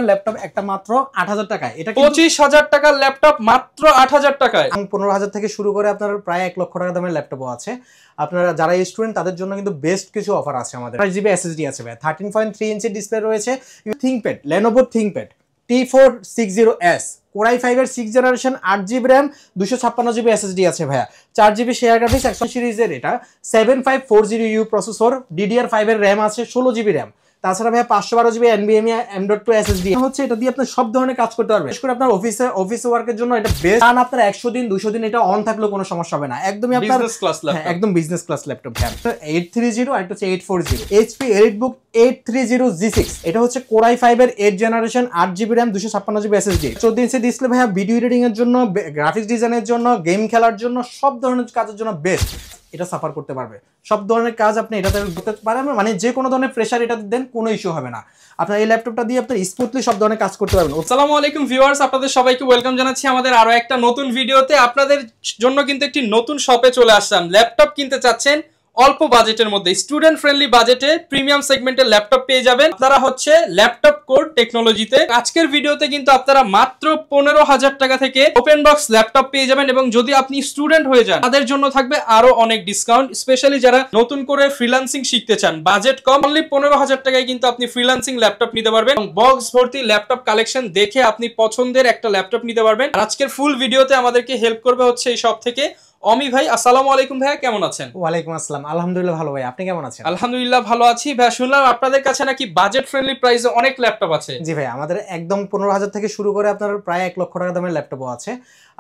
Laptop একটা মাত্র ৮০০০ টাকায়। এটা ২৫,০০০ টাকার ল্যাপটপ মাত্র ৮০০০ টাকায়। ১৫,০০০ থেকে শুরু করে আপনার প্রায় ১ লক্ষ টাকা দামের ল্যাপটপও আছে। আপনারা যারা স্টুডেন্ট তাদের জন্য কিন্তু বেস্ট কিছু অফার আছে আমাদের। 8GB SSD আছে ভাই, 13.3 ইঞ্চি ডিসপ্লে রয়েছে। ThinkPad, Lenovo ThinkPad T460S, Core i5 এর 6th generation, 8GB RAM, 256GB SSD আছে ভাইয়া। 4GB শেয়ার গ্রাফিক্স, 100 সিরিজের এটা 7540U প্রসেসর, DDR5 এর RAM আছে, 16GB RAM। তাছাড়া ভাই 512GB NVMe M.2 SSD হচ্ছে। এটা দিয়ে আপনি সব ধরনের কাজ করতে পারবেন। বিশেষ করে আপনার অফিস ওয়ার্কের জন্য এটা বেস্ট। কারণ আপনার 100 দিন 200 দিন এটা অন থাকলেও কোনো সমস্যা হবে না। একদমই আপনার বিজনেস ক্লাস ল্যাপটপ, একদম বিজনেস ক্লাস ল্যাপটপ। 830 আর এটা হচ্ছে 840 HP EliteBook 830G6। এটা হচ্ছে Core i5 এর 8th generation, 8GB RAM, 256GB SSD, 14 inch display ভাইয়া। ভিডিও এডিটিং এর জন্য, গ্রাফিক্স ডিজাইনের জন্য, গেম খেলার জন্য, সব ধরনের কাজের জন্য বেস্ট। এটা সাফার করতে পারবে সব ধরনের কাজ আপনি এটাতে করতে পারবেন। মানে যে কোনো ধরনের প্রেশার এটাতে দেন কোনো ইস্যু হবে না। আপনার এই ল্যাপটপটা দিয়ে আপনি স্মুথলি সব ধরনের কাজ করতে পারবেন। আসসালামু আলাইকুম ভিউয়ার্স, আপনাদের সবাইকে ওয়েলকাম জানাচ্ছি আমাদের আরো একটা নতুন ভিডিওতে। আপনাদের জন্য কিন্তু একটি নতুন শপে চলে আসলাম। ল্যাপটপ কিনতে চাচ্ছেন অল্প বাজেটের মধ্যে, স্টুডেন্ট ফ্রেন্ডলি বাজেটে প্রিমিয়াম সেগমেন্টের ল্যাপটপ পেয়ে যাবেন। আপনারা হচ্ছে ল্যাপটপ কোর টেকনোলজিতে। আজকের ভিডিওতে কিন্তু আপনারা মাত্র 15,000 টাকা থেকে ওপেন বক্স ল্যাপটপ পেয়ে যাবেন। এবং যদি আপনি স্টুডেন্ট হয়ে যান তাদের জন্য থাকবে আরো অনেক ডিসকাউন্ট, স্পেশালি যারা নতুন করে ফ্রিল্যান্সিং শিখতে চান, বাজেট কম, অনলি 15,000 টাকায় কিন্তু আপনি ফ্রিল্যান্সিং ল্যাপটপ নিতে পারবেন। বক্স ভর্তি ল্যাপটপ কালেকশন দেখে আপনি পছন্দের একটা ল্যাপটপ নিতে পারবেন। আজকের ফুল ভিডিওতে আমাদেরকে হেল্প করবে হচ্ছে এই শপ থেকে অমি ভাই। আসসালামু আলাইকুম ভাইয়া, কেমন আছেন? ওয়ালাইকুম আসসালাম, আলহামদুলিল্লাহ ভালো ভাই, আপনি কেমন আছেন? আলহামদুলিল্লাহ ভালো আছি ভাই। শুনলাম আপনাদের কাছে নাকি বাজেট ফ্রেন্ডলি প্রাইসে অনেক ল্যাপটপ আছে। জি ভাই, আমাদের একদম 15,000 থেকে শুরু করে আপনার প্রায় 1 লক্ষ টাকা দামের ল্যাপটপও আছে।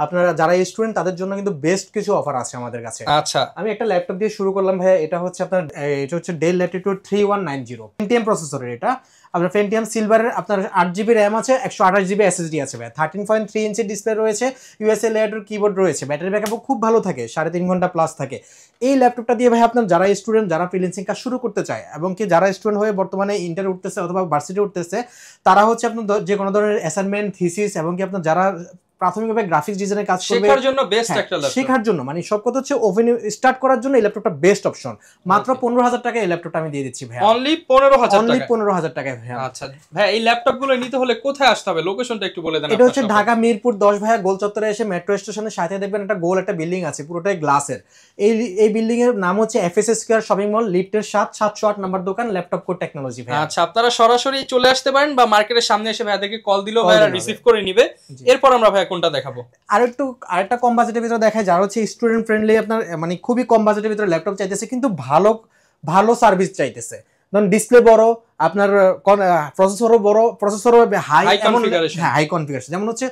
আপনারা যারা স্টুডেন্ট তাদের জন্য কিন্তু বেস্ট কিছু অফার আছে আমাদের কাছে। আচ্ছা, আমি একটা ল্যাপটপ দিয়ে শুরু করলাম ভাইয়া। এটা হচ্ছে আপনার এটা হচ্ছে Dell Latitude 3190 Pentium প্রসেসরের। এটা আপনার Pentium সিলভারের, আপনার 8GB RAM আছে, 128GB SSD আছে ভাই, 13.3 ইঞ্চি ডিসপ্লে রয়েছে, USA লেয়ারের কিবোর্ড রয়েছে, ব্যাটারি ব্যাকআপও খুব ভালো থাকে, 3.5 ঘন্টা প্লাস থাকে। এই ল্যাপটপটা দিয়ে ভাই আপনার যারা স্টুডেন্ট, যারা ফ্রিল্যান্সিং কাজ শুরু করতে চায় এবং কি যারা স্টুডেন্ট হয়ে বর্তমানে ইন্টার উঠতেছে অথবা ভার্সিটি উঠতেছে, তারা হচ্ছে আপনার যে কোনো ধরনের অ্যাসাইনমেন্ট, থিসিস এবং কি আপনার যারা প্রাথমিকভাবে গ্রাফিক্স ডিজাইনের কাজ করবে শেখার জন্য বেস্ট একটা ল্যাপটপ, শেখার জন্য মানে সব কথা হচ্ছে ওপেন স্টার্ট করার জন্য এই ল্যাপটপটা বেস্ট অপশন। মাত্র 15,000 টাকায় এই ল্যাপটপটা আমি দিয়ে দিচ্ছি ভাই, অনলি 15,000 অনলি 15,000 টাকায় ভাই। আচ্ছা ভাই, এই ল্যাপটপগুলো নিতে হলে কোথায় আসতে হবে, লোকেশনটা একটু বলে দেন। এটা হচ্ছে ঢাকা মিরপুর 10 ভাইয়া, গোল চত্বরে এসে মেট্রো স্টেশনের সাথে দেখবেন একটা গোল একটা বিল্ডিং আছে, পুরোটাই গ্লাসের। এই বিল্ডিং এর নাম হচ্ছে FSS স্কয়ার শপিং মল, লিফটের 708 নাম্বার দোকান, ল্যাপটপ কোর টেকনোলজি ভাই। আচ্ছা, আপনারা সরাসরি চলে আসতে পারেন বা মার্কেটের সামনে এসে ভাইয়াদেরকে কল দিলেও ভাইরা রিসিভ করে নিবে। এরপর আমরা ভাইয়া কোনটা দেখাবো? আরেকটা কম বাজেটের ভিতরে দেখায়, যারা হচ্ছে স্টুডেন্ট ফ্রেন্ডলি, আপনার মানে খুবই কম বাজেটের ভিতরে ল্যাপটপ চাইতেছে কিন্তু ভালো সার্ভিস চাইতেছে। ধরুন ডিসপ্লে বড়, আপনার প্রসেসরও বড়, প্রসেসরও হাই কনফিগারেশন। যেমন হচ্ছে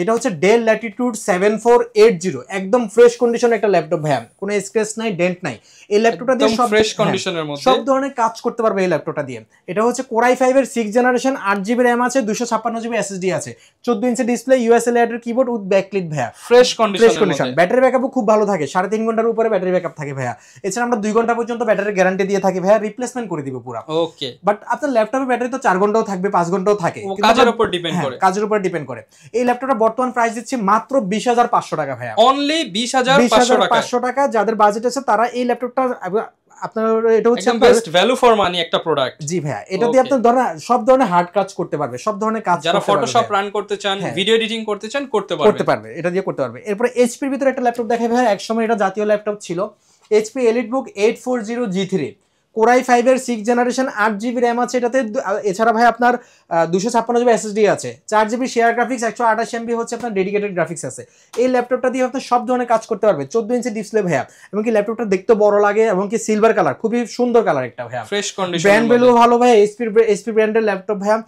এটা হচ্ছে Dell Latitude 7480, একদম ফ্রেশ কন্ডিশনের একটা ল্যাপটপ ভাই, কোনো স্ক্র্যাচ নাই, ডেন্ট নাই। এই ল্যাপটপটা দিয়ে সব ফ্রেশ কন্ডিশনের মধ্যে সব ধরনের কাজ করতে পারবে এই ল্যাপটপটা দিয়ে। এটা হচ্ছে Core i5 এর 6th জেনারেশন, 8GB RAM আছে, 256GB SSD আছে, 14 ইঞ্চি ডিসপ্লে, USA লেয়ারের কিবোর্ড উইথ ব্যাকলিট ভাইয়া, ফ্রেশ কন্ডিশন। ব্যাটারি ব্যাকআপও খুব ভালো থাকে, 3.5 ঘন্টার উপরে ব্যাটারি ব্যাকআপ থাকে ভাইয়া। এছাড়া আমরা 2 ঘন্টা পর্যন্ত ব্যাটারির গ্যারান্টি দিয়ে থাকি ভাইয়া, রিপ্লেসমেন্ট করে দিব পুরো। ওকে, বাট আপনার ল্যাপটপের ব্যাটারি তো 4 ঘন্টাও থাকবে, 5 ঘন্টাও থাকে, কাজের উপর ডিপেন্ড করে, কাজের উপর ডিপেন্ড করে। এই ল্যাপটপটা বর্তমান প্রাইস দিচ্ছি মাত্র 20,500 টাকা ভাইয়া, অনলি 20,500 টাকা। যাদের বাজেট আছে তারা এই ল্যাপটপটা আপনার, এটা হচ্ছে বেস্ট ভ্যালু ফর মানি একটা প্রোডাক্ট। জি ভাইয়া, এটা দিয়ে আপনি ধরেন সব ধরনের হার্ড কাজ করতে পারবে, সব ধরনের কাজ, যারা ফটোশপ রান করতে চান, ভিডিও এডিটিং করতে চান, করতে পারবে, এটা দিয়ে করতে পারবে। এরপর এইচপির ভিতরে একটা ল্যাপটপ দেখাই ভাইয়া, একসময় এটা জাতীয় ল্যাপটপ ছিল, HP EliteBook 840G3, Core i5 এর 6th জেনারেশন, 8GB RAM আছে এটাতে। এছাড়া ভাই আপনার 256GB SSD আছে, 4GB শেয়ার গ্রাফিক্স, 128MB হচ্ছে আপনার ডেডিকেটেড গ্রাফিক্স আছে। এই ল্যাপটপটা দিয়ে আপনি সব ধরনের কাজ করতে পারবে, 14 ইঞ্চি ডিসপ্লে ভাইয়া, এবং কি ল্যাপটপটা দেখতে বড় লাগে এবং কি সিলভার কালার, খুবই সুন্দর কালার একটা ভাইয়া, ফ্রেশ কন্ডিশন, ব্র্যান্ড ভ্যালু ভালো ভাইয়া। HP ব্র্যান্ডের ল্যাপটপ ভাইয়া,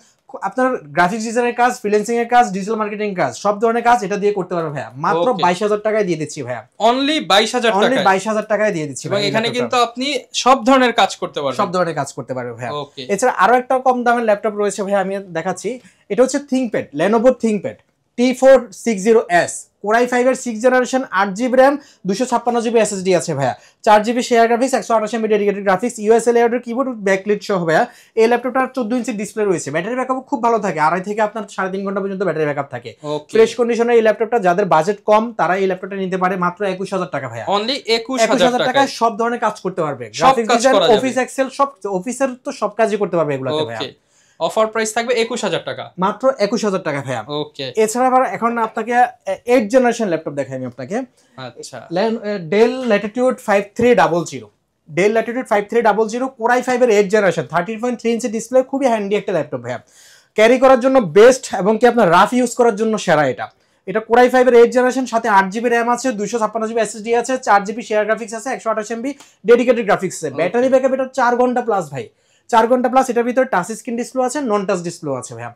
আপনার গ্রাফিক্স ডিজাইনের কাজ, ফ্রিল্যান্সিং এর কাজ, ডিজিটাল মার্কেটিং কাজ, সব ধরনের কাজ এটা দিয়ে করতে পারবে ভাইয়া। মাত্র 22,000 টাকায় দিয়ে দিচ্ছি ভাইয়া, অনলি 22,000 টাকায় দিয়ে দিচ্ছি ভাই। এখানে কিন্তু আপনি সব ধরনের কাজ করতে পারবেন, সব ধরনের কাজ করতে পারবে ভাইয়া। এছাড়া আরো একটা কম দামের ল্যাপটপ রয়েছে ভাইয়া, আমি দেখাচ্ছি। এটা হচ্ছে ThinkPad, Lenovo ThinkPad T460S, Core i5 এর 6th generation, 8GB RAM, 256GB SSD আছে ভাইয়া, 4GB share graphics, 128MB dedicated graphics, USA লেয়ারের কিবোর্ড ব্যাকলিট সহ ভাইয়া। এই ল্যাপটপটার 14 ইঞ্চি ডিসপ্লে রয়েছে, ব্যাটারি ব্যাকআপ খুব ভালো থাকে, 2.5 থেকে আপনার 3.5 ঘন্টা পর্যন্ত ব্যাটারি ব্যাকআপ থাকে। ফ্রেশ কন্ডিশনে এই ল্যাপটপটা, যাদের বাজেট কম তারা এই ল্যাপটপটা নিতে পারে মাত্র 21,000 টাকা ভাইয়া, অনলি 21,000 টাকায় সব ধরনের কাজ করতে পারবে, গ্রাফিক্স ডিজাইন, অফিস এক্সেল, সব অফিসের তো সব কাজই করতে পারবে এগুলোতে ভাইয়া। অফার প্রাইস থাকবে 21000 টাকা, মাত্র 21000 টাকা ভাইয়া। ওকে। এছাড়া আবার এখন আপনাকে 8 জেনারেশন ল্যাপটপ দেখাই আমি আপনাকে। আচ্ছা, del Latitude 5300, del Latitude 5300 Core i5 এর 8 জেনারেশন 13.3 ইঞ্চি ডিসপ্লে, খুবই হ্যান্ডি একটা ল্যাপটপ ভাইয়া। ক্যারি করার জন্য বেস্ট এবং কি আপনার রাফ ইউজ করার জন্য সেরা এটা। এটা Core i5 এর 8 জেনারেশন, সাথে 8GB RAM আছে, 256GB SSD আছে, 4GB শেয়ার গ্রাফিক্স আছে, 128MB ডেডিকেটেড গ্রাফিক্স আছে। ব্যাটারি ব্যাকআপ এটা 4 ঘন্টা প্লাস ভাই, 4 ঘন্টা প্লাস। এটার ভিতরে টাচ স্ক্রিন ডিসপ্লে আছে, নন টাচ ডিসপ্লে আছে ভাইয়া।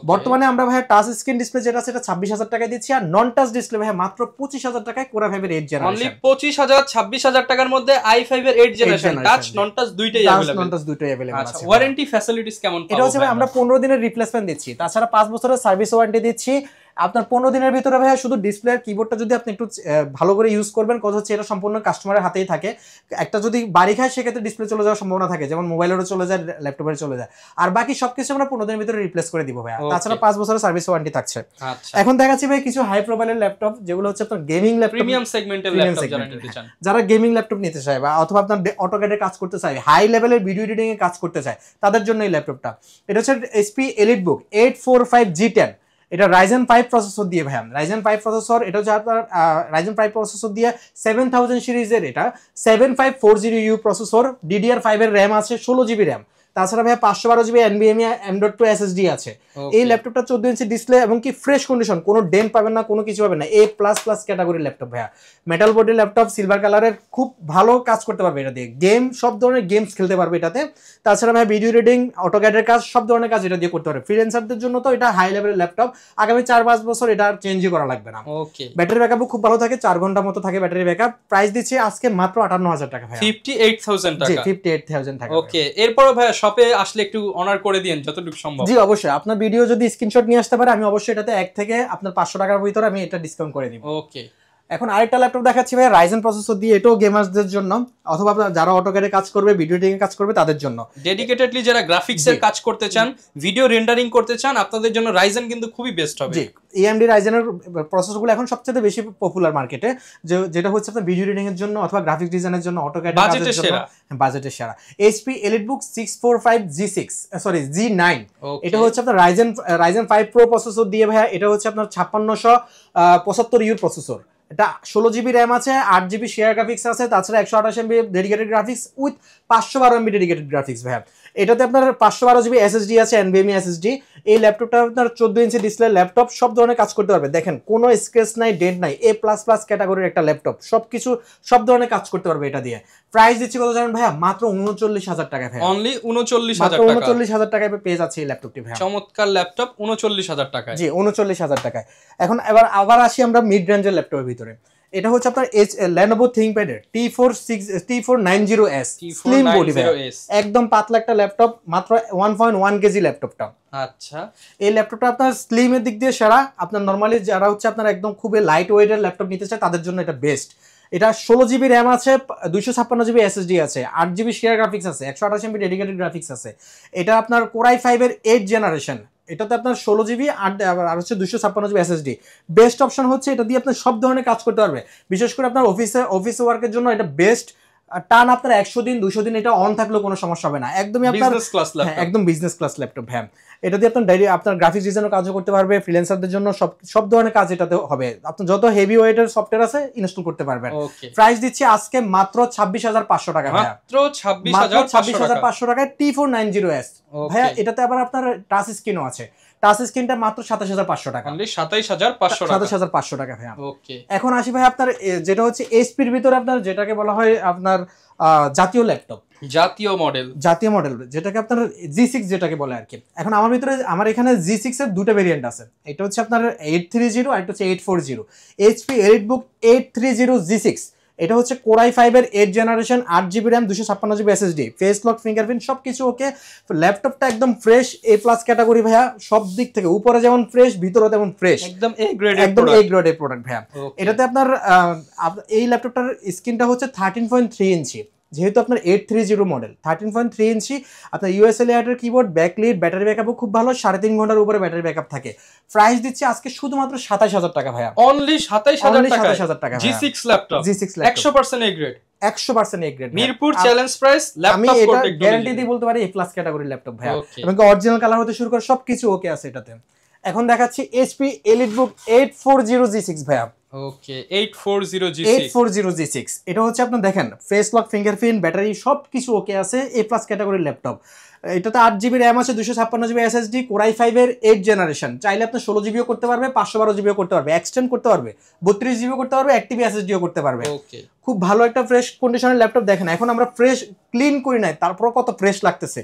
বর্তমানে আমরা ভাইয়া টাচ স্ক্রিন ডিসপ্লে যেটা আছে এটা 26000 টাকায় দিচ্ছি, আর নন টাচ ডিসপ্লে ভাইয়া মাত্র 25000 টাকায় Core i5 এর 8 জেনারেশন। অনলি 25000 26000 টাকার মধ্যে i5 এর 8 জেনারেশন, টাচ নন টাচ দুইটাই अवेलेबल, নন টাচ দুইটাই अवेलेबल আছে। আচ্ছা, ওয়ারেন্টি ফ্যাসিলিটিস কেমন পাবো? এটা হচ্ছে ভাই আমরা 15 দিনের রিপ্লেসমেন্ট দিচ্ছি, তাছাড়া 5 বছরের সার্ভিস ওয়ারেন্টি দিচ্ছি। আপনার 15 দিনের ভিতরে ভাইয়া শুধু ডিসপ্লে আর কিবোর্ডটা যদি আপনি একটু ভালো করে ইউজ করবেন, কথা হচ্ছে এটা সম্পূর্ণ কাস্টমারের হাতেই থাকে। একটা যদি বাড়ি খায় সেক্ষেত্রে ডিসপ্লে চলে যাওয়ার সম্ভাবনা থাকে, যেমন মোবাইলেরও চলে যায়, ল্যাপটপের চলে যায়, আর বাকি সবকিছু আমরা 15 দিনের ভিতরে রিপ্লেস করে দিব ভাইয়া। তাছাড়া 5 বছরের সার্ভিস ওয়ারেন্টি থাকছে। আচ্ছা, এখন দেখাচ্ছি ভাই কিছু হাই প্রোফাইলের ল্যাপটপ, যেগুলো হচ্ছে আপনার গেমিং ল্যাপটপ, প্রিমিয়াম সেগমেন্টের ল্যাপটপ যারা নিতে চান, যারা গেমিং ল্যাপটপ নিতে চায় বা অথবা আপনার অটোক্যাডে কাজ করতে চায়, হাই লেভেলের ভিডিও এডিটিং এ কাজ করতে চায়, তাদের জন্য এই ল্যাপটপটা। এটা হচ্ছে HP EliteBook 845G10, এটা Ryzen 5 প্রসেসর দিয়ে ভাইয়া, Ryzen 5 প্রসেসর। এটা হচ্ছে আপনার Ryzen 5 প্রসেসর দিয়ে 7000 সিরিজের এটা 7540U প্রসেসর, DDR5 এর RAM আছে, 16GB RAM, তাছাড়া ভাইয়া 512GB NVMe M.2 SSD আছে। এই ল্যাপটপটা 14 ইঞ্চি ডিসপ্লে এবং কি ফ্রেশ কন্ডিশন, কোনো ডেন্ট পাবেন না, কোনো কিছু পাবেন না। A++ ক্যাটাগরির ল্যাপটপ ভাইয়া, মেটাল বডি ল্যাপটপ, সিলভার কালারের, খুব ভালো কাজ করতে পারবে এটা দিয়ে, গেম সব ধরনের গেমস খেলতে পারবে এটাতে। তাছাড়া ভাইয়া ভিডিও রিডিং, অটোক্যাডের কাজ, সব ধরনের কাজ এটা দিয়ে করতে পারবে। ফ্রিল্যান্সারদের জন্য তো এটা হাই লেভেলের ল্যাপটপ, আগামী 4-5 বছর এটা চেঞ্জই করা লাগবে না। ওকে। ব্যাটারি ব্যাকআপও খুব ভালো থাকে, 4 ঘন্টা মতো থাকে ব্যাটারি ব্যাকআপ। প্রাইস দিচ্ছি আজকে মাত্র 58000 টাকা ভাইয়া, 58000 টাকা। জি 58000 টাকা। ওকে, এরপর ভাইয়া শপে আসলে একটু অনার করে দিন যতটুকু সম্ভব। জি অবশ্যই, আপনার ভিডিও যদি স্ক্রিনশট নিয়ে আসতে পারে আমি অবশ্যই এটাতে 1 থেকে আপনার 500 টাকার ভিতরে আমি এটা ডিসকাউন্ট করে দিব। ওকে। এখন আরেকটা ল্যাপটপ দেখাচ্ছি ভাই, Ryzen প্রসেসর দিয়ে, এটাও গেমারদের জন্য অথবা আপনারা যারা অটোক্যাডে কাজ করবে, ভিডিও এডিটিং কাজ করবে তাদের জন্য, ডেডিকেটেডলি যারা গ্রাফিক্স এর কাজ করতে চান, ভিডিও রেন্ডারিং করতে চান, আপনাদের জন্য Ryzen কিন্তু খুবই বেস্ট হবে। জি AMD Ryzen এর প্রসেসরগুলো এখন সবচেয়ে বেশি পপুলার মার্কেটে, যেটা হচ্ছে আপনার ভিডিও এডিটিং এর জন্য অথবা গ্রাফিক্স ডিজাইনের জন্য, অটোক্যাডে কাজের জন্য বাজেটের সেরা। HP EliteBook 645G6 sorry G9, এটা হচ্ছে আপনার Ryzen 5 Pro প্রসেসর দিয়ে ভাইয়া। এটা হচ্ছে আপনার 5675U প্রসেসর, এটা 16GB RAM আছে, 8GB শেয়ার গ্রাফিক্স আছে, তাছাড়া 128MB dedicated graphics with 512MB dedicated graphics ভাইয়া। এটাতে আপনার 512GB SSD আছে, NVMe SSD। এই ল্যাপটপটা আপনার 14 ইঞ্চি ডিসপ্লে ল্যাপটপ, সব ধরনের কাজ করতে পারবে। দেখেন কোনো স্ক্র্যাচ নাই, ডেন্ট নাই, A++ ক্যাটাগরির একটা ল্যাপটপ, সবকিছু সব ধরনের কাজ করতে পারবে এটা দিয়ে। প্রাইস দিচ্ছি কত জানেন ভাইয়া? মাত্র 39000 টাকা ভাইয়া, অনলি 39000 টাকা। 39000 টাকায় পেয়ে যাচ্ছে এই ল্যাপটপটি ভাইয়া। চমৎকার ল্যাপটপ 39000 টাকায়। জি 39000 টাকায়। এখন আবার আসি আমরা মিড রেঞ্জের ল্যাপটপের ভিতরে। এটা হচ্ছে আপনার Lenovo ThinkPad এর T490S স্লিম বডি ভাইয়া, একদম পাতলা একটা ল্যাপটপ, মাত্র 1.1 কেজি ল্যাপটপটা। আচ্ছা, এই ল্যাপটপটা আপনার স্লিমের দিক দিয়ে সেরা। আপনার নরমালি যারা হচ্ছে আপনার একদম খুবই লাইট ওয়েটের ল্যাপটপ নিতে চায় তাদের জন্য এটা বেস্ট। এটা 16GB RAM আছে, 256GB SSD আছে, 8GB শেয়ার গ্রাফিক্স আছে, 128MB ডেডিকেটেড গ্রাফিক্স আছে। এটা আপনার Core i5 এর 8 জেনারেশন, এটাতে আপনার 16GB আর হচ্ছে 256GB SSD। বেস্ট অপশন হচ্ছে এটা দিয়ে আপনি সব ধরনের কাজ করতে পারবে, বিশেষ করে আপনার অফিস ওয়ার্কের জন্য এটা বেস্ট। টান আপনার 100 দিন 200 দিন এটা অন থাকলেও কোনো সমস্যা হবে না, একদমই আপনার একদম বিজনেস ক্লাস ল্যাপটপ। হ্যাঁ, এটা দিয়ে আপনার গ্রাফিক্স ডিজাইনের কাজও করতে পারবে, ফ্রিল্যান্সারদের জন্য সব ধরনের কাজ এটাতে হবে। আপনি যত হেভি ওয়েটের সফটওয়্যার আছে ইনস্টল করতে পারবেন। প্রাইস দিচ্ছি আজকে মাত্র 26500 টাকা ভাইয়া, মাত্র 26500 টাকায় T490S ভাইয়া। এটাতে আবার আপনার টাচ স্ক্রিনও আছে, টাচ স্ক্রিনটা মাত্র 27500 টাকা, 27500 টাকা ভাইয়া। এখন আসি ভাই আপনার যেটা হচ্ছে এইচপির ভিতরে আপনার যেটাকে বলা হয় আপনার জাতীয় ল্যাপটপ, জাতীয় মডেল যেটাকে আপনার G6 যেটাকে বলে আর কি। এখন আমার এখানে G6 এর দুটো ভেরিয়েন্ট আছে, এটা হচ্ছে আপনার 830 আর এটা হচ্ছে 840। HP EliteBook 830G6, এটা হচ্ছে Core i5 এর 8 generation, 8GB RAM, 256GB SSD, face lock, fingerprint সবকিছু ওকে। ল্যাপটপটা একদম ফ্রেশ, A+ ক্যাটাগরি ভাইয়া, সব দিক থেকে উপরে যেমন ফ্রেশ ভিতরে তেমন ফ্রেশ, একদম A গ্রেডের প্রোডাক্ট ভাইয়া। এটাতে আপনার এই ল্যাপটপটার স্ক্রিনটা হচ্ছে 13.3 ইঞ্চি, যেহেতু আপনার 830 মডেল 13.3 ইঞ্চি, আপনার ইউএসএল এর কিবোর্ড, ব্যাকলিট, ব্যাটারি ব্যাকআপও খুব ভালো, 3.5 ঘন্টার উপরে ব্যাটারি ব্যাকআপ থাকে। প্রাইস দিচ্ছি আজকে শুধুমাত্র 27000 টাকা ভাইয়া, অনলি 27000 টাকা। G6 laptop, G6 100% A grade, 100% A grade, Mirpur challenge price laptop আমি কোর এটা টেকনোলজি গ্যারান্টি দিয়ে বলতে পারি A+ ক্যাটাগরির ল্যাপটপ ভাইয়া, Okay. এবং অরিজিনাল কালার হতে শুরু করে সবকিছু ওকে আছে এটাতে। এখন দেখাচ্ছি HP EliteBook 840 G6 ভাইয়া। ওকে 840 G6, 840 G6 এটা হচ্ছে আপনার দেখেন ফেস লক, ফিঙ্গারপ্রিন্ট, ব্যাটারি সবকিছু ওকে আছে, A+ ক্যাটাগরির ল্যাপটপ। এটাতে 8GB র্যাম আছে, 256GB SSD, Core i5 এর 8 জেনারেশন। চাইলে আপনি 16GBও করতে পারবে, 512GBও করতে পারবে, এক্সটেন্ড করতে পারবে, 32GBও করতে পারবে, 1TB SSDও করতে পারবে। ওকে খুব ভালো একটা ফ্রেশ কন্ডিশনের ল্যাপটপ। দেখেন এখন আমরা ফ্রেশ ক্লিন করি নাই, তারপর কত ফ্রেশ লাগতেছে।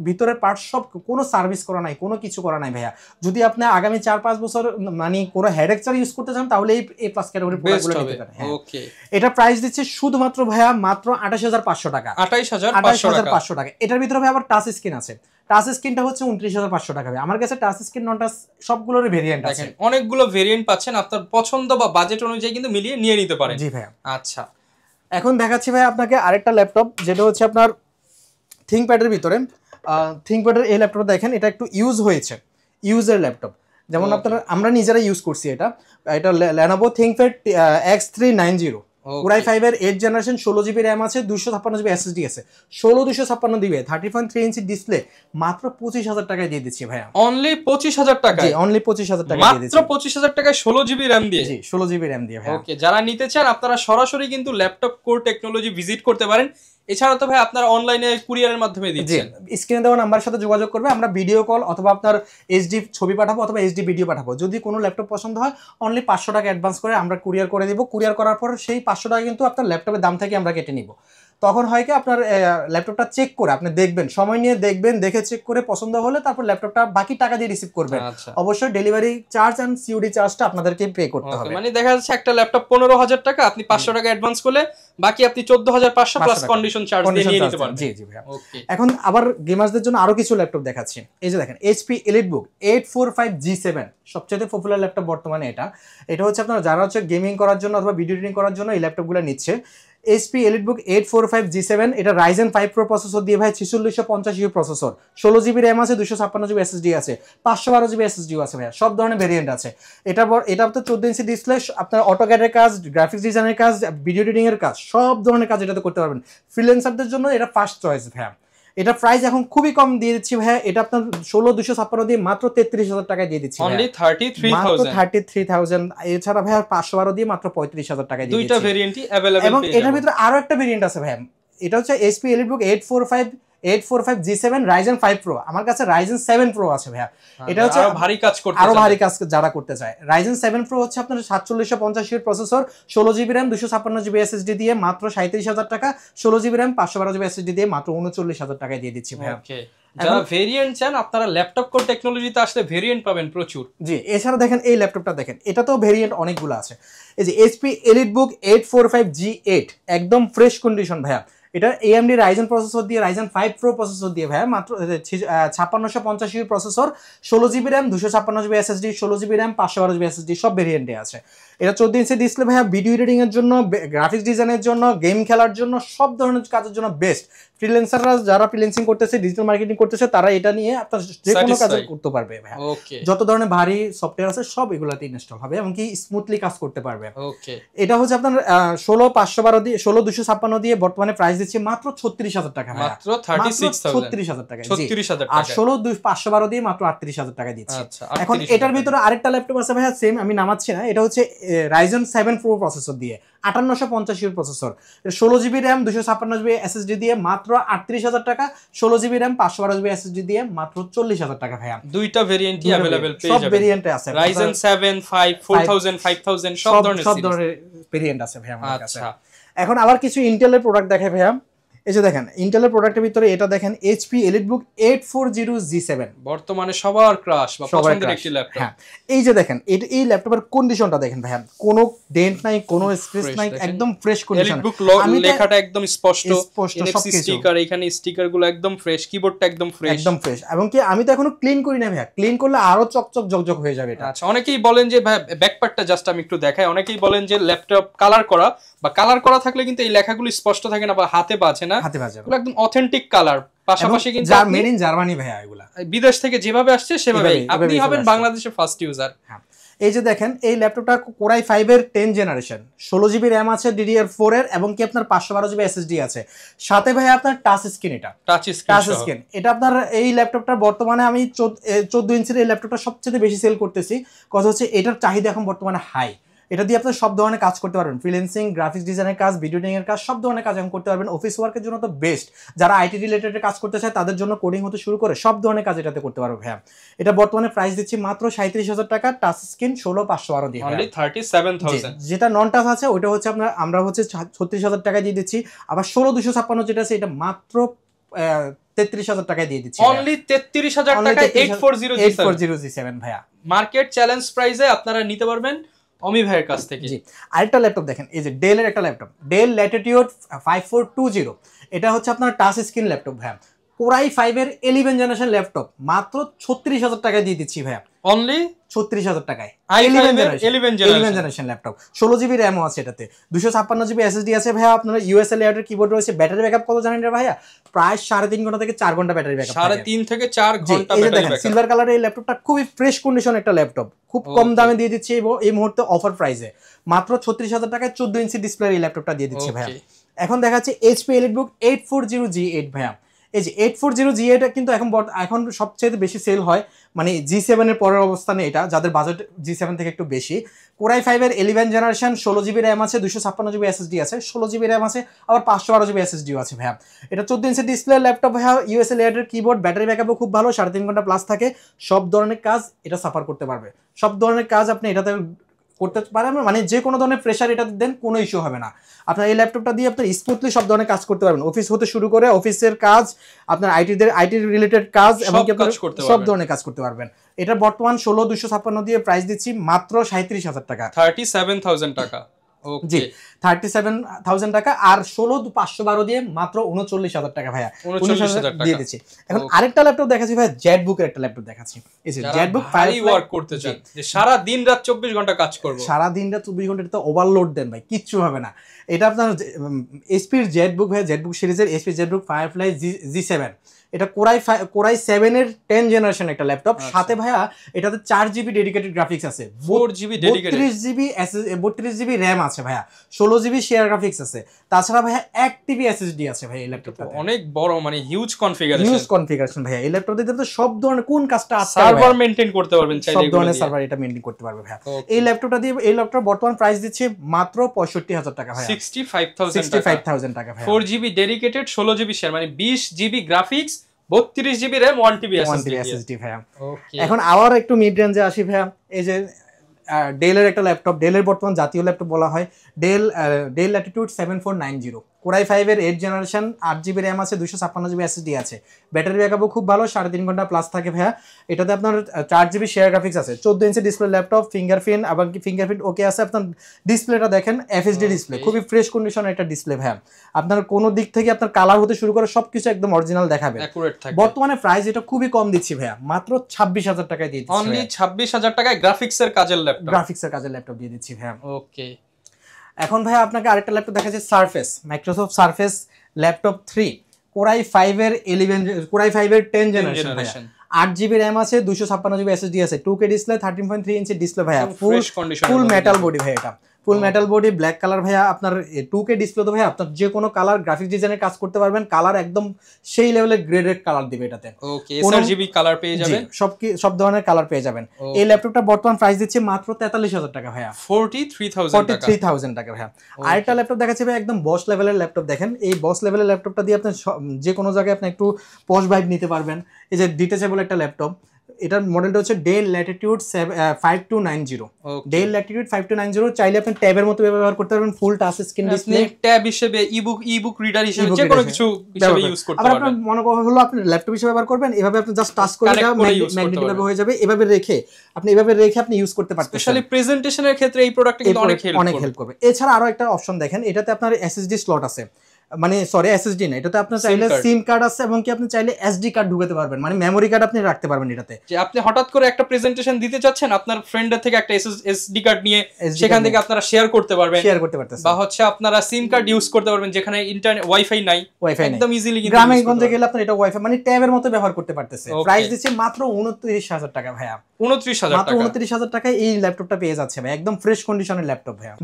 ভিতরের পার্ট সব কোনো সার্ভিস করা নাই, কোনো কিছু করা নাই ভাইয়া। যদি আপনি আগামী 4-5 বছর মানে কোনো হেডেক ছাড়া ইউজ করতে চান তাহলে এই A+ ক্যাটাগরির প্রোডাক্টগুলো নিতে পারেন। ওকে এটা প্রাইস দিচ্ছে শুধুমাত্র ভাইয়া মাত্র 28500 টাকা, 28500 টাকা। এটার ভিতরে ভাই আবার টাচ স্ক্রিন আছে। টাচ স্ক্রিনটা হচ্ছে 29500 টাকা ভাই। আমার কাছে টাচ স্ক্রিন নন টাচ সবগুলোর ভেরিয়েন্ট আছে, দেখেন অনেকগুলো ভেরিয়েন্ট পাচ্ছেন, আপনার পছন্দ বা বাজেট অনুযায়ী কিন্তু মিলিয়ে নিয়ে নিতে পারেন। জি ভাইয়া। আচ্ছা এখন দেখাচ্ছি ভাই আপনাকে আরেকটা ল্যাপটপ, যেটা হচ্ছে আপনার থিংকপ্যাডের ভিতরে। থিংকপ্যাডের এই ল্যাপটপটা দেখেন, এটা একটু ইউজের ল্যাপটপ, যেমন আপনারা আমরা নিজেরা ইউজ করছি। এটা Lenovo ThinkPad X390 Core i5 এর 8 জেনারেশন, 16GB র্যাম আছে, 256GB SSD আছে, 16/256 30.3 ইঞ্চি ডিসপ্লে। মাত্র 25000 টাকায় দিয়ে দিচ্ছি ভাইয়া, অনলি 25000 টাকা। জি অনলি 25000 টাকা দিয়ে দিচ্ছি, মাত্র 25000 টাকায় 16GB র্যাম দিয়ে। জি 16GB র্যাম দিয়ে ভাইয়া। ওকে, যারা নিতে চান আপনারা সরাসরি কিন্তু ল্যাপটপ কোর টেকনোলজি ভিজিট করতে পারেন। এছাড়া তো ভাই আপনারা অনলাইনে কুরিয়ারের মাধ্যমে দিচ্ছেন। স্ক্রিনে দেওয়া নাম্বারের সাথে যোগাযোগ করবে, আমরা ভিডিও কল অথবা আপনার এইচডি ছবি পাঠাবো অথবা এইচডি ভিডিও পাঠাবো। যদি কোনো ল্যাপটপ পছন্দ হয় অনলি 500 টাকা অ্যাডভান্স করে আমরা কুরিয়ার করে দিব। কুরিয়ার করার পর সেই 500 টাকা কিন্তু আপনার ল্যাপটপের দাম থেকে আমরা কেটে নিব। তখন হয় কি আপনার ল্যাপটপটা চেক করে আপনি দেখবেন, সময় নিয়ে দেখবেন, দেখে চেক করে পছন্দ হলে তারপর ল্যাপটপটা বাকি টাকা দিয়ে রিসিভ করবেন। অবশ্যই ডেলিভারি চার্জ এন্ড সিওডি চার্জটা আপনাদেরকে পে করতে হবে। মানে দেখা যাচ্ছে একটা ল্যাপটপ 15000 টাকা, আপনি 500 টাকা অ্যাডভান্স করলে বাকি আপনি 14500 প্লাস কন্ডিশন চার্জ দিয়ে নিয়ে নিতে পারবেন। জি জি ভাই। ওকে, এখন আবার গেমারদের জন্য আরো কিছু ল্যাপটপ দেখাচ্ছি। এই যে দেখেন HP EliteBook 845 G7, সবচেয়ে পপুলার ল্যাপটপ বর্তমানে এটা হচ্ছে আপনারা যারা হচ্ছে গেমিং করার জন্য অথবা ভিডিও এডিটিং করার জন্য এই ল্যাপটপগুলো নিচ্ছে। HP EliteBook 845 G7, এটা Ryzen 5 Pro প্রসেসর দিয়ে ভাই, 4650 প্রসেসর, 16GB র্যাম আছে, 256GB SSD আছে, 512GB SSD আছে ভাই, সব ধরনের ভেরিয়েন্ট আছে। এটা তো 14 ইঞ্চি ডিসপ্লে, আপনার অটোক্যাডের কাজ, গ্রাফিক্স ডিজাইনের কাজ, ভিডিও এডিটিং এর কাজ, সব ধরনের কাজ এটাতে করতে পারবেন। ফ্রিল্যান্সারদের জন্য এটা ফার্স্ট চয়েস ভাই। এটা প্রাইস এখন খুবই কম দিয়ে দিচ্ছি ভাইয়া, এটা আপনার 16256 দিয়ে মাত্র 33000 টাকায় দিয়ে দিচ্ছি, অনলি 33000। এছাড়া ভাইয়া 512 দিয়ে মাত্র 35000 টাকায় দিয়ে দিচ্ছি। দুইটা ভেরিয়েন্টই अवेलेबल। এবং এটার ভিতরে আরো একটা ভেরিয়েন্ট আছে ভাইয়া, এটা হচ্ছে HP EliteBook 845 G7 Ryzen 5 Pro। আমার কাছে Ryzen 7 Pro আছে ভাইয়া, এটা হচ্ছে আরো ভারী কাজ যারা করতে চায়। Ryzen 7 Pro হচ্ছে আপনার 4750 এর processor, 16GB RAM, 256GB SSD দিয়ে মাত্র 37000 টাকা, 16GB RAM, 512GB SSD দিয়ে মাত্র 39000 টাকায় দিয়ে দিচ্ছি ভাইয়া। ওকে, যারা ভেরিয়েন্ট চান আপনারা ল্যাপটপ কোর টেকনোলজিতে আসলে ভেরিয়েন্ট পাবেন প্রচুর। জি, এছাড়া দেখেন এই ল্যাপটপটা দেখেন, এটা তো ভেরিয়েন্ট অনেকগুলো আছে। এই যে HP EliteBook 845 G8, একদম ফ্রেশ কন্ডিশন ভাইয়া। এটা AMD Ryzen প্রসেসর দিয়ে, Ryzen 5 Pro প্রসেসর দিয়ে ভাইয়া, মাত্র 5650 processor, 16GB RAM, 256GB SSD, 16GB RAM, 512GB SSD, সব ভেরিয়েন্টে আছে। এটা 14 ইঞ্চি ডিসপ্লে ভাইয়া, ভিডিও এডিটিং এর জন্য, গ্রাফিক্স ডিজাইনের জন্য, গেম খেলার জন্য, সব ধরনের কাজের জন্য বেস্ট। ফ্রিল্যান্সাররা যারা ফ্রিল্যান্সিং করতেছে, ডিজিটাল মার্কেটিং করতেছে, তারা এটা নিয়ে আপনার যে কোনো কাজ করতে পারবে ভাইয়া। যত ধরনের ভারী সফটওয়্যার আছে সব এগুলাতে ইনস্টল হবে এবং কি স্মুথলি কাজ করতে পারবে। ওকে, এটা হচ্ছে আপনার 16512 দিয়ে, 16256 দিয়ে বর্তমানে প্রাইস দিচ্ছে মাত্র 36000 টাকা, মাত্র 36000 টাকা, 36000 টাকা। আর 16512 দিয়ে মাত্র 38000 টাকা দিচ্ছে। এখন এটার ভিতরে আরেকটা ল্যাপটপ আছে ভাইয়া, সেম, আমি নামাচ্ছি না, এটা হচ্ছে Ryzen 7 Pro প্রসেসর দিয়ে, 5850 processor, 16GB RAM, 256GB SSD দিয়ে মাত্র 38000 টাকা, 16GB RAM, 512GB SSD দিয়ে মাত্র 40000 টাকা ভাইয়া। দুইটা ভেরিয়েন্টই अवेलेबल পেয়ে যাবেন, সব ভেরিয়েন্টে আছে। Ryzen 7, 5, 4000, 5000 সব ধরনের ভেরিয়েন্ট আছে ভাইয়া আমার কাছে। এখন আবার কিছু ইন্টেলের প্রোডাক্ট দেখাই ভাইয়া। এই যে দেখেন ইন্টেলের প্রোডাক্টের ভিতরে এটা দেখেন এইচপি এলিটবুক 840G7 বর্তমানে সবার ক্রাশ বা সবার পছন্দের crush। একটি ল্যাপটপ। হ্যাঁ এই যে দেখেন এই ল্যাপটপের কন্ডিশনটা দেখেন ভাইয়া, কোনো ডেন্ট নাই, কোনো স্ক্র্যাচ Fresh নাই, দেখেন। একদম ফ্রেশ কন্ডিশন। এলিটবুক লেখাটা একদম স্পষ্ট, NFC সবকিছু স্টিকার, এখানে স্টিকার গুলো একদম ফ্রেশ, কিবোর্ডটা একদম ফ্রেশ। একদম ফ্রেশ। এবং কি আমি তো এখনো ক্লিন করি না ভাইয়া, ক্লিন করলে আরো চকচক ঝকঝক হয়ে যাবে এটা। আচ্ছা, অনেকেই বলেন যে ভাই ব্যাকপার্টটা জাস্ট আমি একটু দেখাই, অনেকেই বলেন যে ল্যাপটপ কালার করা বা কালার করা থাকলে কিন্তু এই লেখাগুলো স্পষ্ট থাকে না বা হাতে বাজে না, হাতে বাজে এগুলো একদম অথেন্টিক কালার। পাশাপাশি কিন্তু যা মেড ইন জার্মানি ভাইয়া, এগুলা বিদেশ থেকে যেভাবে আসছে সেভাবে আপনি এভাবেই হবেন চলে আসছে। বাংলাদেশের ফার্স্ট ইউজার। হ্যাঁ এই যে দেখেন এই ল্যাপটপটা কোরাই 5 এর 10 জেনারেশন, 16GB র্যাম আছে DDR4 এর, এবং কি আপনার 512GB SSD আছে, সাথে ভাই আপনার টাচ স্ক্রিন। এটা টাচ স্ক্রিন, এটা আপনার এই ল্যাপটপটা বর্তমানে আমি 14 ইঞ্চির এই ল্যাপটপটা সবচেয়ে বেশি সেল করতেছি। কথা হচ্ছে এটার চাহিদা এখন বর্তমানে হাই। এটা দিয়ে আপনি সব ধরনের কাজ করতে পারবেন, ফ্রিল্যান্সিং, গ্রাফিক্স ডিজাইনের কাজ, ভিডিও এডিটিং এর কাজ, সব ধরনের কাজ এখন করতে পারবেন। অফিস ওয়ার্কের জন্য তো বেস্ট, যারা আইটি রিলেটেড কাজ করতে চায় তাদের জন্য কোডিং হতে শুরু করে সব ধরনের কাজ এটাতে করতে পারবে ভাইয়া। এটা বর্তমানে প্রাইস দিচ্ছি মাত্র 37,000 টাকা, টাচ স্ক্রিন 16512 দিয়ে, অনলি 37,000। যেটা নন টাচ আছে ওটা হচ্ছে আমরা হচ্ছে 36,000 টাকা দিয়ে দিচ্ছি। আবার 16256 যেটা আছে এটা মাত্র 33,000 টাকায় দিয়ে দিচ্ছি, অনলি 33,000 টাকায় 840G7 ভাইয়া। মার্কেট চ্যালেঞ্জ প্রাইসে আপনারা নিতে পারবেন অমি ভাইয়ের কাছ থেকে। জি আরেকটা ল্যাপটপ দেখেন, এই যে ডেলের একটা ল্যাপটপ, ডেল ল্যাটিটিউড 5420। এটা হচ্ছে আপনার টাচ স্ক্রিন ল্যাপটপ ভাইয়া, কোরাই 5 এর 11 জেনারেশন ল্যাপটপ, মাত্র 36,000 টাকায় দিয়ে দিচ্ছি ভাইয়া। অনলি 36,000 টাকায় 11 জেনারেশন ল্যাপটপ, 16GB র্যামও আছে এটাতে, 256GB SSD আছে ভাইয়া। আপনার ইউএসএ লেয়ারের কিবোর্ড রয়েছে। ব্যাটারি ব্যাকআপ কত জানেন রে ভাইয়া? প্রায় 3.5 ঘন্টা থেকে 4 ঘন্টা ব্যাটারি ব্যাকআপ, 3.5 থেকে 4 ঘন্টা ব্যাটারি ব্যাকআপ। সিলভার কালারের এই ল্যাপটপটা খুবই ফ্রেশ কন্ডিশন একটা ল্যাপটপ, খুব কম দামে দিয়ে দিচ্ছি এই মুহূর্তে অফার প্রাইসে, মাত্র 36,000 টাকায় 14 ইঞ্চি ডিসপ্লে এই ল্যাপটপটা দিয়ে দিচ্ছি ভাইয়া। এখন দেখাচ্ছি এইচপি এলিটবুক 840G8 ভাইয়া। এই যে 840G8 কিন্তু এখন সবচেয়ে বেশি সেল হয়, মানে G7 এর পরের অবস্থানে এটা, যাদের বাজেট G7 থেকে একটু বেশি। কোরাই 5 এর 11 জেনারেশন, 16GB র্যাম আছে, 256GB SSD আছে, 16GB র্যাম আছে, আবার 512GB SSD আছে ভাইয়া। এটা 14 ইঞ্চি ডিসপ্লে ল্যাপটপ ভাইয়া, ইউএসএ লেয়ারের কিবোর্ড, ব্যাটারি ব্যাকআপও খুব ভালো, 3.5 ঘন্টা প্লাস থাকে। সব ধরনের কাজ এটা সাফার করতে পারবে, সব ধরনের কাজ আপনি এটাতে করতে পারেন, মানে যে কোনো ধরনের প্রেশার এটা দেন কোনো ইস্যু হবে না। আপনার এই ল্যাপটপটা দিয়ে আপনার স্মুথলি সব ধরনের কাজ করতে পারবেন, অফিস হতে শুরু করে অফিসের কাজ, আপনার আইটি রিলেটেড কাজ, এবং সব ধরনের কাজ করতে পারবেন। এটা বর্তমান 16,256 দিয়ে প্রাইস দিচ্ছি মাত্র 37,000 টাকা, 37,000 টাকা। জি 37,000 টাকা, আর 16,512 দিয়ে মাত্র 39,000 টাকা ভাইয়া, 39,000 দিয়ে দিচ্ছি। এখন আরেকটা ল্যাপটপ দেখাচ্ছি ভাইয়া, জেটবুকের একটা ল্যাপটপ দেখাচ্ছি। এই যে জেটবুক ভারী ওয়ার্ক করতে চান, যে সারা দিন রাত 24 ঘন্টা কাজ করব, সারা দিন রাত 24 ঘন্টা তো ওভারলোড দেন ভাই, কিচ্ছু হবে না। এটা আপনার এসপির জেটবুক ভাইয়া, জেটবুক সিরিজের এসপি জেটবুক ফায়ারফ্লাই G7। এটা কোরাই 7 এর 10 জেনারেশন একটা ল্যাপটপ, সাথে ভাইয়া এটাতে 4GB ডেডিকেটেড গ্রাফিক্স আছে, 4GB ডেডিকেটেড, 32GB র্যাম আছে ভাইয়া, 16GB শেয়ার গ্রাফিক্স আছে, তাছাড়া ভাইয়া 1TB SSD আছে ভাই এই ল্যাপটপটাতে। অনেক বড়, মানে হিউজ কনফিগারেশন ভাইয়া। এই ল্যাপটপে দিতে সব ধরনের কোন কাজটা সার্ভার মেইনটেইন করতে পারবেন, চাইলে সব ধরনের সার্ভার এটা মেইনটেইন করতে পারবে ভাইয়া। এই ল্যাপটপটা দিয়ে এই ল্যাপটপ বর্তমান প্রাইস দিচ্ছে মাত্র 65,000 টাকা ভাইয়া, 65,000 টাকা ভাইয়া। 4GB ডেডিকেটেড, 16GB শেয়ার, মানে 20GB graphics, 32GB RAM, 1TB SSD ভাইয়া। এখন আবার একটু মিড রেঞ্জে আসি ভাইয়া। এই যে ডেলের একটা ল্যাপটপ, ডেলের বর্তমান জাতীয় ল্যাপটপ বলা হয়, ডেল ল্যাটিটিউড 7490, কোরাই 5 এর 8 জেনারেশন, 8GB র্যাম আছে, 256GB SSD আছে, ব্যাটারি ব্যাকআপও খুব ভালো, 3.5 ঘন্টা প্লাস থাকে ভাইয়া। এটাতে আপনার 4GB শেয়ার গ্রাফিক্স আছে, 14 ইঞ্চি ডিসপ্লে ল্যাপটপ, ফিঙ্গারপ্রিন্ট, আবার ফিঙ্গারপ্রিন্ট ওকে আছে। আপনার ডিসপ্লেটা দেখেন FHD ডিসপ্লে, খুবই ফ্রেশ কন্ডিশনের একটা ডিসপ্লে ভাইয়া। আপনার কোনো দিক থেকে আপনার কালার হতে শুরু করে সবকিছু একদম অরিজিনাল দেখাবে। বর্তমানে প্রাইস এটা খুবই কম দিচ্ছি ভাইয়া, মাত্র 26,000 টাকায় দিয়ে দিচ্ছি, অনলি 26,000 টাকায় গ্রাফিক্সের কাজের ল্যাপটপ দিয়ে দিচ্ছি ভাইয়া। ওকে, এখন ভাই আপনাকে আরেকটা ল্যাপটপ দেখাচ্ছি, surface, Microsoft surface laptop 3, core i 5 এর 10 জেনারেশন, 8GB র্যাম আছে, 256GB SSD আছে, 2K ডিসপ্লে, 13.3 ইঞ্চি ডিসপ্লে ভাইয়া, ফুল মেটাল বডি ভাই, এটা ফুল মেটাল বডি, ব্ল্যাক কালার ভাইয়া। আপনার 2K ডিসপ্লে তো ভাইয়া আপনার যে কোনো কালার গ্রাফিক্স ডিজাইনের কাজ করতে পারবেন, কালার একদম সেই লেভেলের গ্রেডেড কালার দিবে এটাতে। ওকে, sRGB কালার পেয়ে যাবেন, সব ধরনের কালার পেয়ে যাবেন। এই ল্যাপটপটা বর্তমান প্রাইস দিচ্ছে মাত্র 43,000 টাকা ভাইয়া, 43,000 টাকা ভাইয়া। আরেকটা ল্যাপটপ দেখাচ্ছি ভাই, একদম বস লেভেলের ল্যাপটপ। দেখেন এই বস লেভেলের ল্যাপটপটা দিয়ে আপনি যে কোনো জায়গায় আপনি একটু পশ ভাইব নিতে পারবেন। এই যে ডিটেচেবল একটা ল্যাপটপ, এটার মডেলটা হচ্ছে ডেল ল্যাটিটিউড 5290। ডেল ল্যাটিটিউড 5290 চাইলে আপনি ট্যাবের মতো ব্যবহার করতে পারবেন, ফুল টাচ স্ক্রিন ডিসপ্লে, ট্যাব হিসেবে ইবুক রিডার হিসেবে যে কোনো কিছু হিসেবে ইউজ করতে পারবেন। আবার আপনার মনে হলো আপনি ল্যাপটপ হিসেবে ব্যবহার করবেন, এভাবে আপনি জাস্ট টাচ করে এটা ম্যাগনেটিক ভাবে হয়ে যাবে, এভাবে রেখে আপনি ইউজ করতে পারতেন। স্পেশালি প্রেজেন্টেশনের ক্ষেত্রে এই প্রোডাক্টটা কিন্তু অনেক হেল্প করবে। এছাড়া আরো একটা অপশন দেখেন, এটাতে আপনার এসএসডি স্লট আছে, মানে সরি এসএসডি না, এটাতে আপনার চাইলে সিম কার্ড আছে এবং কি আপনি চাইলে এসডি কার্ড ঢুকাতে পারবেন, মানে মেমরি কার্ড আপনি রাখতে পারবেন এটাতে। যে আপনি হঠাৎ করে একটা প্রেজেন্টেশন দিতে চাচ্ছেন, আপনার ফ্রেন্ডের থেকে একটা এসডি কার্ড নিয়ে সেখান থেকে আপনারা শেয়ার করতে পারবেন, বা হচ্ছে আপনারা সিম কার্ড ইউজ করতে পারবেন যেখানে ইন্টারনেট ওয়াইফাই নাই, একদম ইজিলি কিন্তু গ্রামে গঞ্জে গেলে আপনারা এটা ওয়াইফাই মানে ট্যাবের মতো ব্যবহার করতে পারতেছে। প্রাইস দিচ্ছে মাত্র 29000 টাকা ভাইয়া, 29000 টাকা, মাত্র 29000 টাকায় এই ল্যাপটপটা পেয়ে যাচ্ছে ভাই, একদম ফ্রেশ কন্ডিশনের ল্যাপটপ ভাইয়া।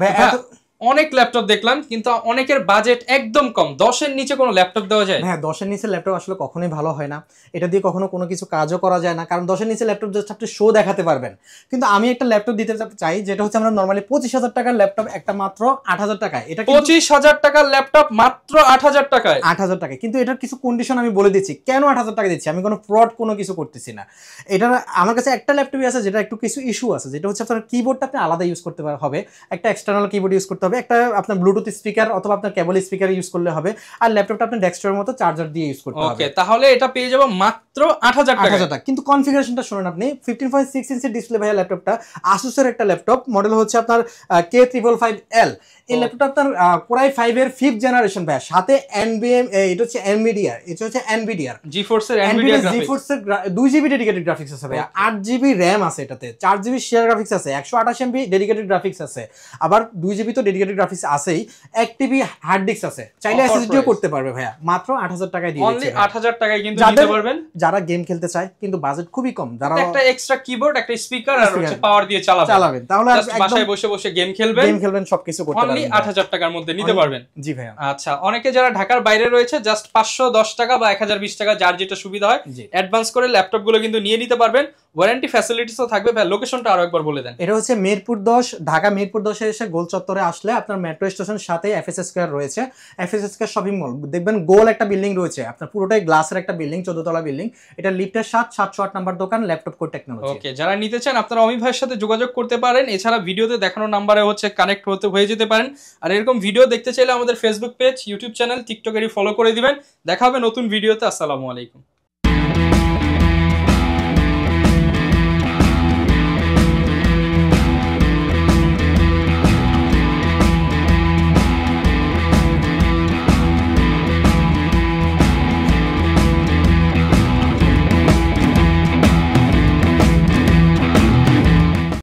অনেক ল্যাপটপ দেখলাম কিন্তু অনেকের বাজেট একদম কম, 10 এর নিচে কোনো ল্যাপটপ দেওয়া যায়? হ্যাঁ, 10 এর নিচে ল্যাপটপ আসলে কখনোই ভালো হয় না, এটা দিয়ে কখনো কোনো কিছু কাজও করা যায় না, কারণ 10 এর নিচে ল্যাপটপ জাস্ট আপনি শো দেখাতে পারবেন। কিন্তু আমি একটা ল্যাপটপ দিতে চাই যেটা হচ্ছে আমরা নরমালি 25000 টাকার ল্যাপটপ, একটা মাত্র 8000 টাকায়। এটা 25000 টাকার ল্যাপটপ মাত্র 8000 টাকায়, 8000 টাকায়। কিন্তু এটার কিছু কন্ডিশন আমি বলে দিচ্ছি কেন 8000 টাকা দিচ্ছি, আমি কোনো ফ্রড কোনো কিছু করতেছি না। এটা আমার কাছে একটা ল্যাপটপই আছে যেটা একটু কিছু ইস্যু আছে, যেটা হচ্ছে আপনার কিবোর্ডটা আপনি আলাদা ইউজ করতে হবে, একটা এক্সটার্নাল কিবোর্ড ইউজ করতে হবে, একটা আপনার ব্লুটুথ স্পিকার অথবা আপনার কেবল স্পিকার ইউজ করলে হবে, আর ল্যাপটপটা আপনি ডেস্কটপের মতো চার্জার দিয়ে ইউজ করতে হবে। ওকে, তাহলে এটা পেয়ে যাব মাত্র 8000 টাকা। কিন্তু কনফিগারেশনটা শুনুন আপনি, 15.6 ইঞ্চি ডিসপ্লে ভাইয়া ল্যাপটপটা, আসুসের একটা ল্যাপটপ, মডেল হচ্ছে আপনার K555L। এই ল্যাপটপটা আপনার কোরাই 5 এর 5th জেনারেশন ভাইয়া, সাথে এনবিএম, এটা হচ্ছে এনভিডিআর, এটা হচ্ছে এনভিডিআর জিফোর্স এর এনভিডিআর জিফোর্স এর 2GB ডেডিকেটেড গ্রাফিক্স আছে ভাইয়া, 8GB র‍্যাম আছে এটাতে, 4GB শেয়ার গ্রাফিক্স আছে, 128MB ডেডিকেটেড গ্রাফিক্স আছে, আবার 2GB তো ডেডিকেটেড গ্রাফিক্স আছেই, 1TB হার্ড ডিস্ক আছে, চাইলে এসএসডিও করতে পারবে ভাইয়া, মাত্র 8000 টাকায় দিয়ে দিচ্ছি। অনলি 8000 টাকায় কিন্তু নিতে পারবেন। যারা গেম খেলতে চায় কিন্তু বাজেট খুবই কম, যারা একটা এক্সট্রা কিবোর্ড, একটা স্পিকার আর হচ্ছে পাওয়ার দিয়ে চালাবেন, তাহলে বাসায় বসে বসে গেম খেলবেন, সবকিছু করতে পারবেন, অনলি 8000 টাকার মধ্যে নিতে পারবেন। জি ভাইয়া। আচ্ছা, অনেকে যারা ঢাকার বাইরে রয়েছে জাস্ট 510 টাকা বা 1020 টাকা যার যেটা সুবিধা হয় অ্যাডভান্স করে ল্যাপটপ গুলো কিন্তু নিয়ে নিতে পারবেন, ওয়ারেন্টি ফ্যাসিলিটিসও থাকবে। ভাই লোকেশনটা আরো একবার বলে দেন। এটা হচ্ছে মিরপুর 10, ঢাকা মিরপুর 10 এ এসে গোল চত্বরে আসলে আপনার মেট্রো স্টেশনের সাথে এফএস স্কয়ার রয়েছে, এফএস স্কয়ার শপিং মল দেখবেন, গোল একটা বিল্ডিং রয়েছে আপনার, পুরোটাই গ্লাসের একটা বিল্ডিং, 14 তলা বিল্ডিং, এটা লিফটের 708 নাম্বার দোকান, ল্যাপটপ কোড টেকনোলজি। ওকে, যারা নিতে চান আপনারা অমি ভাইয়ের সাথে যোগাযোগ করতে পারেন, এছাড়া ভিডিওতে দেখানো নম্বরে হচ্ছে কানেক্ট হয়ে যেতে পারেন। আর এরকম ভিডিও দেখতে চাইলে আমাদের ফেসবুক পেজ, ইউটিউব চ্যানেল, টিকটকেরই ফলো করে দিবেন। দেখা হবে নতুন ভিডিওতে। আসসালামু আলাইকুম।